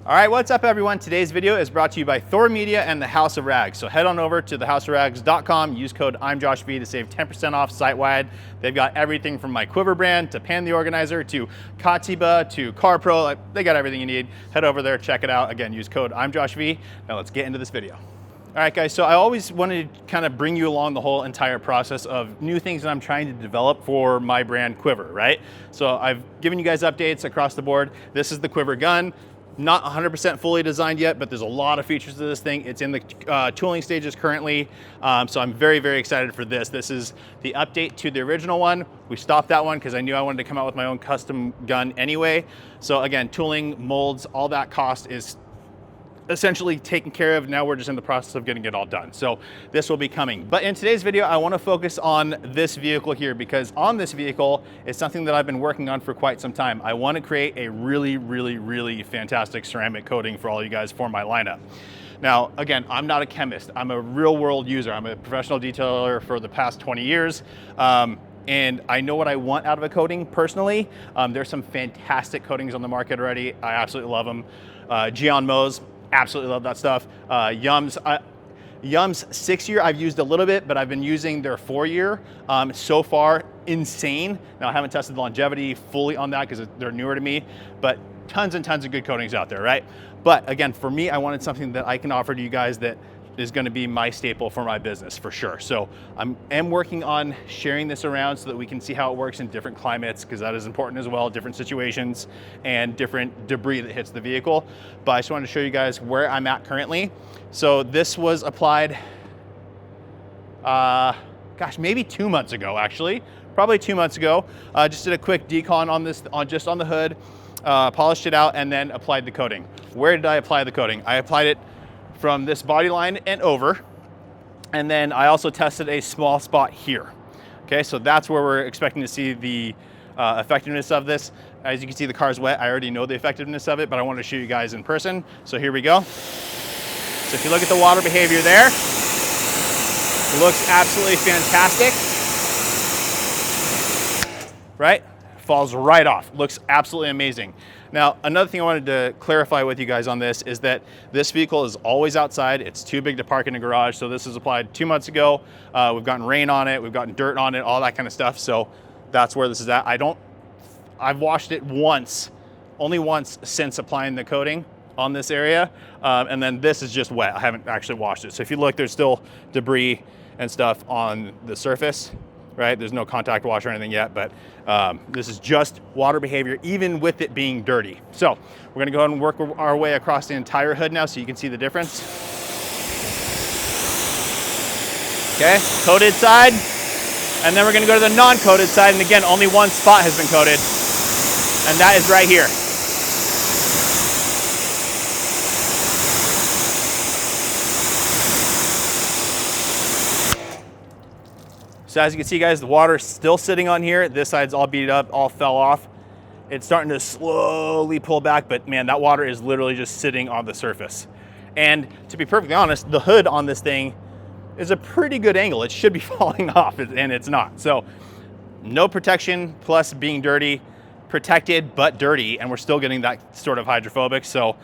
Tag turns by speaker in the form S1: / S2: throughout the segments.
S1: All right, what's up everyone? Today's video is brought to you by Thor Media and the House of Rags. So head on over to thehouseofrags.com, use code I'mJoshV to save 10% off site-wide. They've got everything from my Quiver brand to Pan the Organizer to Katiba to CarPro. Like, they got everything you need. Head over there, check it out. Again, use code I'mJoshV. Now let's get into this video. All right guys, so I always wanted to kind of bring you along the whole entire process of new things that I'm trying to develop for my brand Quiver, right? So I've given you guys updates across the board. This is the Quiver gun. Not 100% fully designed yet, but there's a lot of features to this thing. It's in the tooling stages currently, so I'm very, very excited for this. This is the update to the original one. We stopped that one because I knew I wanted to come out with my own custom gun anyway. So again, tooling, molds, all that cost is essentially taken care of. Now we're just in the process of getting it all done. So this will be coming. But in today's video, I want to focus on this vehicle here, because on this vehicle is something that I've been working on for quite some time. I want to create a really, really, really fantastic ceramic coating for all you guys for my lineup. Now, again, I'm not a chemist. I'm a real world user. I'm a professional detailer for the past 20 years. And I know what I want out of a coating personally. There's some fantastic coatings on the market already. I absolutely love them. Gion Mo's, absolutely love that stuff. Yum's 6-year I've used a little bit, but I've been using their 4-year. So far, insane. Now I haven't tested the longevity fully on that because they're newer to me, but tons and tons of good coatings out there, right? But again, for me, I wanted something that I can offer to you guys that is going to be my staple for my business for sure. So I'm working on sharing this around so that we can see how it works in different climates, because that is important as well, different situations and different debris that hits the vehicle. But I just wanted to show you guys where I'm at currently. So this was applied, gosh, maybe 2 months ago actually, probably 2 months ago. Just did a quick decon on this, just on the hood, polished it out and then applied the coating. Where did I apply the coating? I applied it from this body line and over. And then I also tested a small spot here. Okay, so that's where we're expecting to see the effectiveness of this. As you can see, the car's wet. I already know the effectiveness of it, but I want to show you guys in person. So here we go. So if you look at the water behavior there, it looks absolutely fantastic. Right? Falls right off. Looks absolutely amazing. Now, another thing I wanted to clarify with you guys on this is that this vehicle is always outside. It's too big to park in a garage. So this was applied 2 months ago. We've gotten rain on it. We've gotten dirt on it, all that kind of stuff. So that's where this is at. I've washed it once, only once since applying the coating on this area. And then this is just wet. I haven't actually washed it. So if you look, there's still debris and stuff on the surface. Right? There's no contact wash or anything yet, but this is just water behavior, even with it being dirty. So we're gonna go ahead and work our way across the entire hood now so you can see the difference. Okay, coated side, and then we're gonna go to the non-coated side, and again, only one spot has been coated, and that is right here. So as you can see guys, the water's still sitting on here. This side's all beat up, all fell off. It's starting to slowly pull back, but man, that water is literally just sitting on the surface. And to be perfectly honest, the hood on this thing is a pretty good angle. It should be falling off, and it's not. So no protection, plus being dirty, protected but dirty, and we're still getting that sort of hydrophobic. So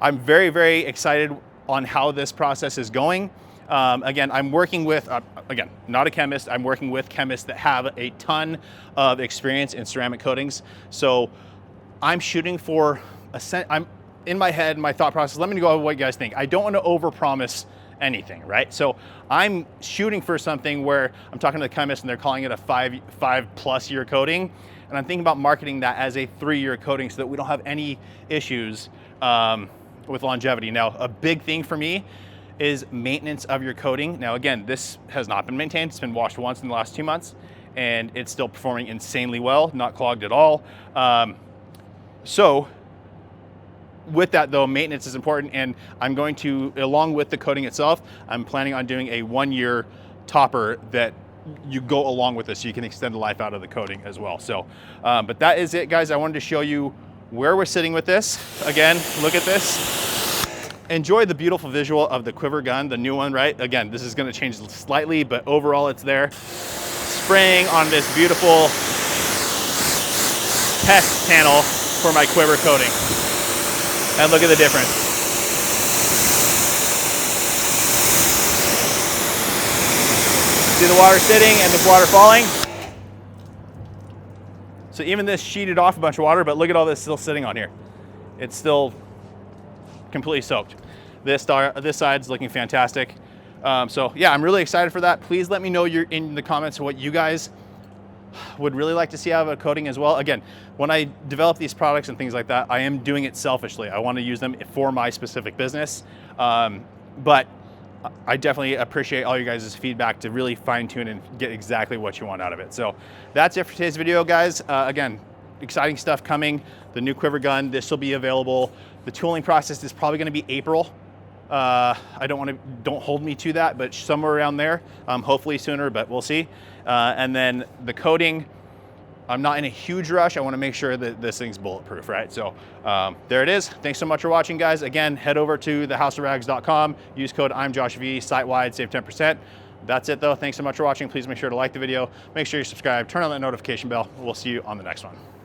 S1: I'm very, very excited on how this process is going. Again, I'm working with, again, not a chemist, I'm working with chemists that have a ton of experience in ceramic coatings. So I'm shooting for, I'm in my head, my thought process, let me go over what you guys think. I don't want to overpromise anything, right? So I'm shooting for something where I'm talking to the chemist and they're calling it a five plus year coating. And I'm thinking about marketing that as a 3-year coating so that we don't have any issues with longevity. Now, a big thing for me is maintenance of your coating. Now again, this has not been maintained. It's been washed once in the last 2 months and it's still performing insanely well, not clogged at all. So with that though, maintenance is important, and I'm going to, along with the coating itself, I'm planning on doing a 1-year topper that you go along with this so you can extend the life out of the coating as well. So, but that is it guys. I wanted to show you where we're sitting with this. Again, look at this. Enjoy the beautiful visual of the Quiver gun, the new one, right? Again, this is gonna change slightly, but overall it's there. Spraying on this beautiful test panel for my Quiver coating. And look at the difference. See the water sitting and the water falling? So even this sheeted off a bunch of water, but look at all this still sitting on here. It's still completely soaked. This side's looking fantastic. So yeah, I'm really excited for that. Please let me know in the comments what you guys would really like to see out of a coating as well. Again, when I develop these products and things like that, I am doing it selfishly. I want to use them for my specific business. But I definitely appreciate all you guys' feedback to really fine tune and get exactly what you want out of it. So that's it for today's video, guys. Again, exciting stuff coming. The new Quiver gun, this will be available. The tooling process is probably going to be April. Don't hold me to that, but somewhere around there, hopefully sooner, but we'll see. And then the coating, I'm not in a huge rush. I want to make sure that this thing's bulletproof, right? So there it is. Thanks so much for watching, guys. Again, head over to thehouseofrags.com, use code I'mJoshV, site-wide, save 10%. That's it though. Thanks so much for watching. Please make sure to like the video, make sure you subscribe, turn on that notification bell. We'll see you on the next one.